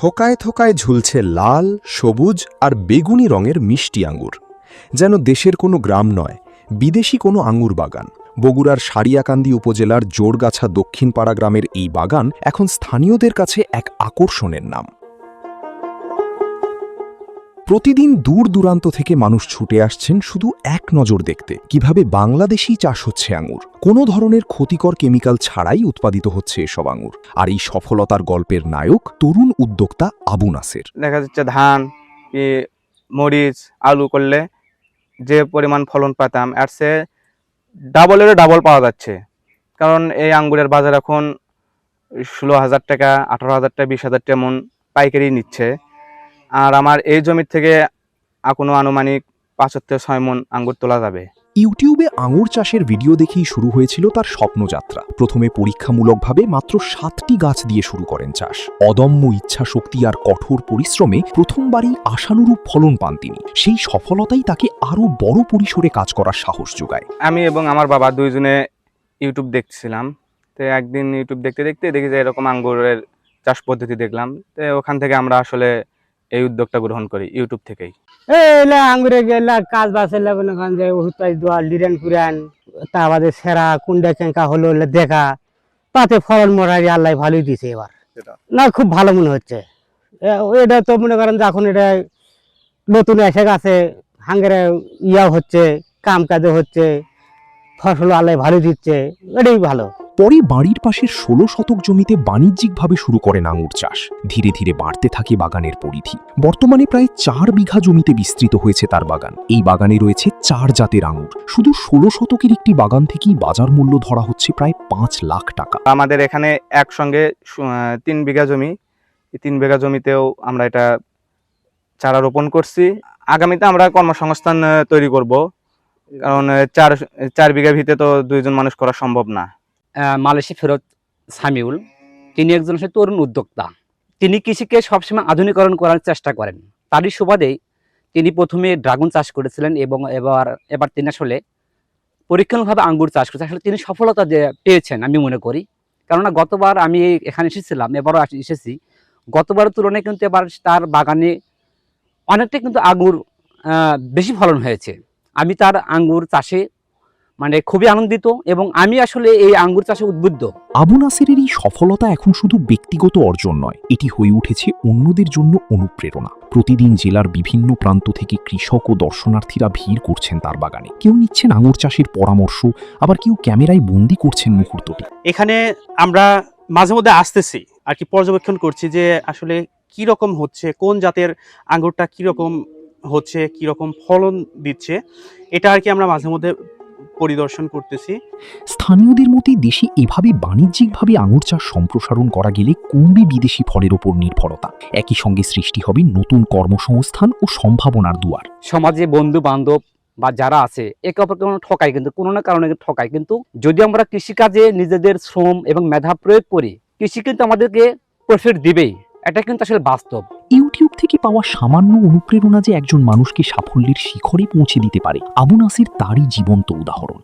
থোকায় থোকায় ঝুলছে লাল, সবুজ আর বেগুনি রঙের মিষ্টি আঙুর। যেন দেশের কোনো গ্রাম নয়, বিদেশি কোনো আঙুর বাগান। বগুড়ার সারিয়াকান্দি উপজেলার জোড়গাছা দক্ষিণপাড়া গ্রামের এই বাগান এখন স্থানীয়দের কাছে এক আকর্ষণের নাম। প্রতিদিন দূর দূরান্ত থেকে মানুষ ছুটে আসছেন শুধু এক নজর দেখতে কিভাবে বাংলাদেশি চাষ হচ্ছে আঙুর। কোনো ধরনের ক্ষতিকর কেমিক্যাল ছাড়াই উৎপাদিত হচ্ছে এসব আঙুর। আর এই সফলতার গল্পের নায়ক তরুণ উদ্যোক্তা আবু নাসের। দেখা যাচ্ছে ধান, মরিচ, আলু করলে যে পরিমাণ ফলন পেতাম এর চেয়ে ডাবলেরও ডাবল পাওয়া যাচ্ছে। কারণ এই আঙ্গুরের বাজার এখন 16,000 টাকা, 18,000 টাকা, 20,000 টাকা মন পাইকারি নিচ্ছে। আর আমার এই জমি থেকে কোনো আনুমানিক 5 থেকে 6 মন আঙ্গুর তোলা যাবে। ইউটিউবে আঙুর চাষের ভিডিও দেখেই শুরু হয়েছিল তার স্বপ্নযাত্রা। প্রথমে পরীক্ষামূলকভাবে মাত্র 7টি গাছ দিয়ে শুরু করেন চাষ। অদম্য ইচ্ছাশক্তি আর কঠোর পরিশ্রমে প্রথমবারই আশানুরূপ ফলন পান তিনি। সেই সফলতাই তাকে আরও বড় পরিসরে কাজ করার সাহস যোগায়। আমি এবং আমার বাবা দুইজনে ইউটিউব দেখছিলাম। তো একদিন ইউটিউব দেখতে দেখতে দেখি যে এরকম আঙ্গুরের চাষ পদ্ধতি দেখলাম। তো ওখান থেকে আমরা আসলে এই উদ্যোগটা গ্রহণ করি ইউটিউব থেকেই। আঙ্গুরে গেলা কাজ বাসে যে ডিরেন পুরান তারপরে সেরা কুন্ডা চেঙ্কা হলো দেখা তাতে ফলন মোটামুটি আল্লাহ ভালোই দিছে এবার। না, খুব ভালো মনে হচ্ছে। এটা তো মনে করেন যখন এটা নতুন এসে গেছে, হাঙ্গেরে ইয়া হচ্ছে, কাম কাজও হচ্ছে, ফসল আল্লাহ ভালো দিচ্ছে, এটাই ভালো। পরে বাড়ির পাশের 16 শতক জমিতে বাণিজ্যিকভাবে শুরু করেন আঙুর চাষ। ধীরে ধীরে বাড়তে থাকে বাগানের পরিধি। বর্তমানে প্রায় 4 বিঘা জমিতে বিস্তৃত হয়েছে তার বাগান। এই বাগানে রয়েছে 4 জাতের আঙুর। শুধু 16 শতকের একটি বাগান থেকেই বাজার মূল্য ধরা হচ্ছে প্রায় 5 লাখ টাকা। আমাদের এখানে একসঙ্গে 3 বিঘা জমি। এই 3 বিঘা জমিতেও আমরা এটা চারা রোপণ করছি। আগামীতে আমরা কর্মসংস্থান তৈরি করব, কারণ 4 বিঘা ভিতরে তো 2জন মানুষ করা সম্ভব না। মালয়েশিয়া ফেরত সামিউল, তিনি একজন তরুণ উদ্যোক্তা। তিনি কৃষিকে সবসময় আধুনিকরণ করার চেষ্টা করেন। তারই সুবাদে তিনি প্রথমে ড্রাগন চাষ করেছিলেন এবং এবার তিনি আসলে পরীক্ষণভাবে আঙ্গুর চাষ করেছেন। আসলে তিনি সফলতা পেয়েছেন আমি মনে করি। কেননা গতবার আমি এখানে এসেছিলাম, এবারও এসেছি। গতবারের তুলনায় কিন্তু এবার তার বাগানে অনেকটা কিন্তু আঙ্গুর বেশি ফলন হয়েছে। আমি তার আঙ্গুর চাষে খুবই আনন্দিত এবং আমি আসলে এই আঙ্গুর চাষে উদ্বুদ্ধ। আবু নাসেরের এই সফলতা এখন শুধু ব্যক্তিগত অর্জন নয়, এটি হয়ে উঠেছে অন্যদের জন্য অনুপ্রেরণা। প্রতিদিন জেলার বিভিন্ন প্রান্ত থেকে কৃষক ও দর্শনার্থীরা ভিড় করছেন তার বাগানে। কেউ নিচ্ছেন আঙুর চাষের পরামর্শ, আবার কেউ ক্যামেরায় বন্দি করছেন মুহূর্তটি। এখানে আমরা মাঝে মধ্যে আসতেছি আর কি, পর্যবেক্ষণ করছি যে আসলে কি রকম হচ্ছে, কোন জাতের আঙ্গুরটা কি রকম হচ্ছে, কি রকম ফলন দিচ্ছে, এটা আর কি আমরা মাঝে মধ্যে পরিদর্শন করতেছি। স্থানীয়দের মতে দেশে এভাবে বাণিজ্যিকভাবে আঙুর চাষ সম্প্রসারণ করা গেলে কমবে বিদেশি ফলের ওপর নির্ভরতা। একই সঙ্গে সৃষ্টি হবে নতুন কর্মসংস্থান ও সম্ভাবনার দুয়ার। সমাজে বন্ধু বান্ধব বা যারা আছে একে অপরকে ঠকায়, কিন্তু কোনো না কারণে ঠকায়। কিন্তু যদি আমরা কৃষিকাজে নিজেদের শ্রম এবং মেধা প্রয়োগ করি, কৃষি কিন্তু আমাদেরকে প্রফিট দিবেই। এটা কিন্তু আসলে বাস্তব। ইউটিউব থেকে পাওয়া সামান্য অনুপ্রেরণা যে একজন মানুষকে সাফল্যের শিখরে পৌঁছে দিতে পারে, আবু নাসের তারই জীবন্ত উদাহরণ।